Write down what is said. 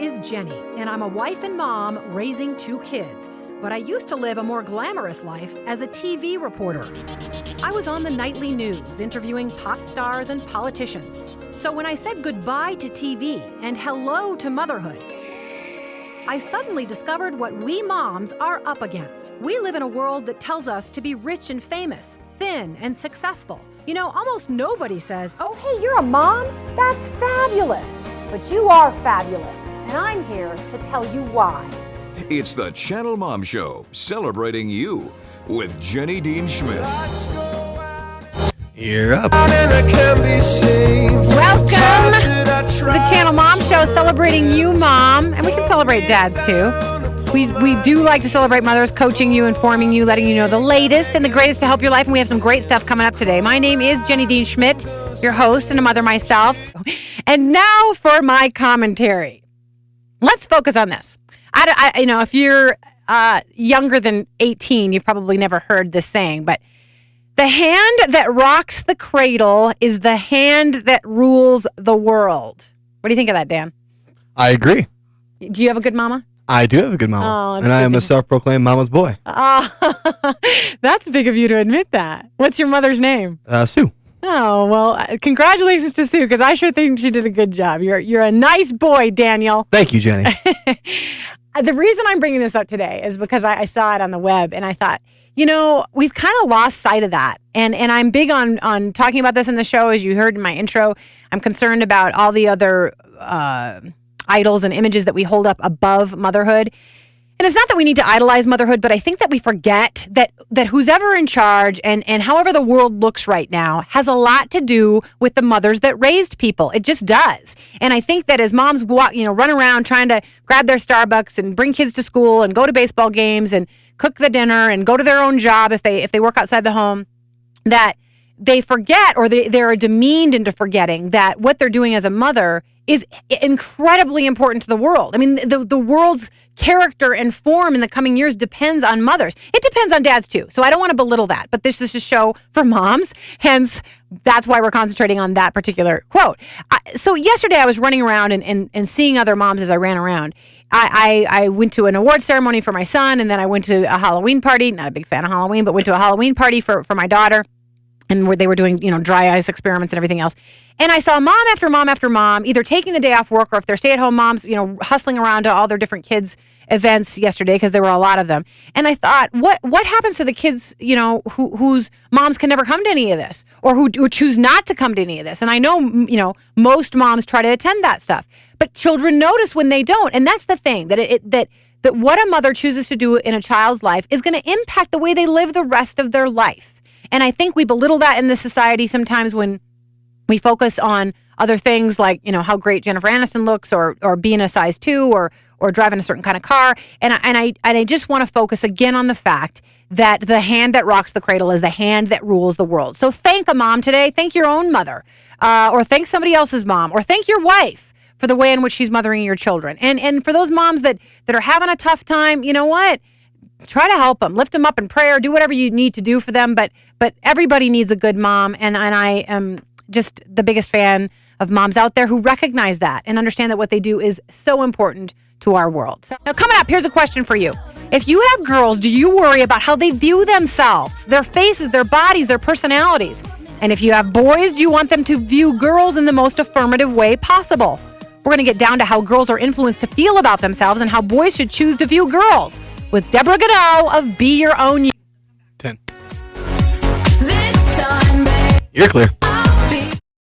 is Jenny, and I'm a wife and mom raising 2 kids. But I used to live a more glamorous life as a TV reporter. I was on the nightly news interviewing pop stars and politicians. So when I said goodbye to TV and hello to motherhood, I suddenly discovered what we moms are up against. We live in a world that tells us to be rich and famous, thin and successful. You know, almost nobody says, "Oh, hey, you're a mom? That's fabulous." But you are fabulous, and I'm here to tell you why. It's the Channel Mom Show, celebrating you with Jenny Dean Schmidt. You're up. Welcome to the Channel Mom Show, celebrating you, Mom. And we can celebrate dads, too. We do like to celebrate mothers, coaching you, informing you, letting you know the latest and the greatest to help your life. And we have some great stuff coming up today. My name is Jenny Dean Schmidt, your host and a mother myself. And now for my commentary. Let's focus on this. I if you're younger than 18, you've probably never heard this saying, but the hand that rocks the cradle is the hand that rules the world. What do you think of that, Dan? I agree. Do you have a good mama? I do have a good mama, and I am a self-proclaimed mama's boy. That's big of you to admit that. What's your mother's name? Sue. Oh, well, congratulations to Sue, because I sure think she did a good job. You're a nice boy, Daniel. Thank you, Jenny. The reason I'm bringing this up today is because I saw it on the web, and I thought, you know, we've kind of lost sight of that. And I'm big on talking about this in the show. As you heard in my intro, I'm concerned about all the other idols and images that we hold up above motherhood. And it's not that we need to idolize motherhood, but I think that we forget that who's ever in charge and however the world looks right now has a lot to do with the mothers that raised people. It just does. And I think that as moms run around trying to grab their Starbucks and bring kids to school and go to baseball games and cook the dinner and go to their own job if they work outside the home, that they forget, or they're demeaned into forgetting that what they're doing as a mother is incredibly important to the world. I mean, the world's character and form in the coming years depends on mothers. It depends on dads too. So I don't want to belittle that, but this is a show for moms. Hence, that's why we're concentrating on that particular quote. So yesterday I was running around and seeing other moms as I ran around. I went to an award ceremony for my son, and then I went to a Halloween party. Not a big fan of Halloween, but went to a Halloween party for my daughter. And where they were doing, dry ice experiments and everything else. And I saw mom after mom after mom, either taking the day off work, or if they're stay-at-home moms, hustling around to all their different kids' events yesterday, because there were a lot of them. And I thought, what happens to the kids, whose moms can never come to any of this, or who choose not to come to any of this? And I know, most moms try to attend that stuff, but children notice when they don't. And that's the thing, that what a mother chooses to do in a child's life is going to impact the way they live the rest of their life. And I think we belittle that in this society sometimes when we focus on other things like, how great Jennifer Aniston looks, or being a size 2, or driving a certain kind of car. And I just want to focus again on the fact that the hand that rocks the cradle is the hand that rules the world. So thank a mom today. Thank your own mother, or thank somebody else's mom, or thank your wife for the way in which she's mothering your children. And for those moms that are having a tough time, you know what? Try to help them, lift them up in prayer, do whatever you need to do for them. But everybody needs a good mom. And I am just the biggest fan of moms out there who recognize that and understand that what they do is so important to our world. So, now coming up, here's a question for you. If you have girls, do you worry about how they view themselves, their faces, their bodies, their personalities? And if you have boys, do you want them to view girls in the most affirmative way possible? We're going to get down to how girls are influenced to feel about themselves and how boys should choose to view girls with Deborah Goodell of Be Your Own You. 10. You're clear.